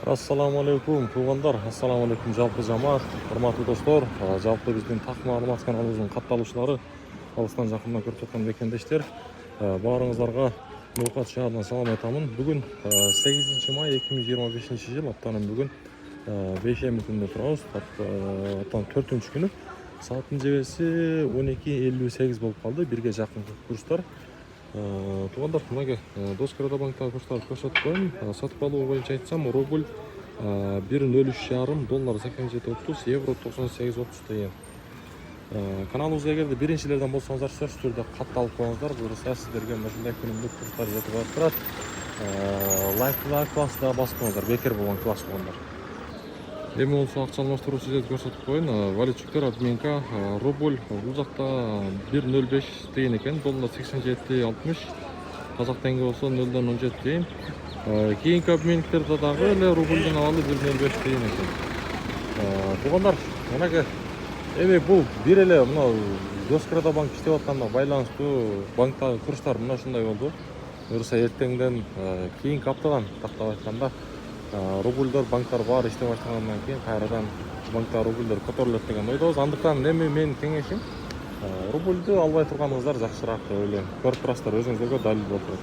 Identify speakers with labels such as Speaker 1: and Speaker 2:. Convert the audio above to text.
Speaker 1: Assalamu alaikum туугандар, assalamu alaikum жалпы жамаат, урматтуу достор, жалпы биздин так маалымат каналыбыздын катталуучулары, алыстан жакындан көрүп жаткан мекендештер, баарыңыздарга Ноокат шаарынан салам айтамын. Бүгүн 8 май 2025 жыл, аптанын бүгүн бейшемби күнүндө турабыз. Аптанын 4-күнү. Сааттын жебеси 12:58 болуп калды. Бирге жакын курстар. Туугандар, мынага Доскоро банктагы курстарды көрсөтүп коеюн. Сатып алуу боюнча айтсам, рубль 1,03,5 доллар 87.30, евро 98.30 деген. Каналыбызга эгерде биринчилерден болсоңуздар, сөзсүз түрдө катталып коюңуздар. Буюрса сиздерге ушундай күнүмдүк курстар жетип барып турат. Лайк класста баскыңыздар, бекер болгон класс болгондар. Эми болсо акча алмаштыруу сюжет көрсөтүп коеюн. Валютчуктар обменка рубль бул жакта 1,05 деген экен, доллар 87.60, казак тенге болсо 0,17 деген. Кийинки обменниктерде дагы эле рубльден абалы 1,05 деген экен. Туугандар, мынага эми бул бир эле мына Доскоро банк иштеп атканда байланыштуу банктагы курстар мына ушундай болду. Буюрса эртеңден кийинки аптадан тактап айтканда рубльдер банктар баары иштеп баштагандан кийин кайрадан банкта рубльдер көтөрүлөт деген ойдобуз. Андыктан эми менин кеңешим рубльдү албай турганыңыздар жакшыраак деп ойлойм. Көрүп турасыздар, өзүңүзгө далил болуп турат.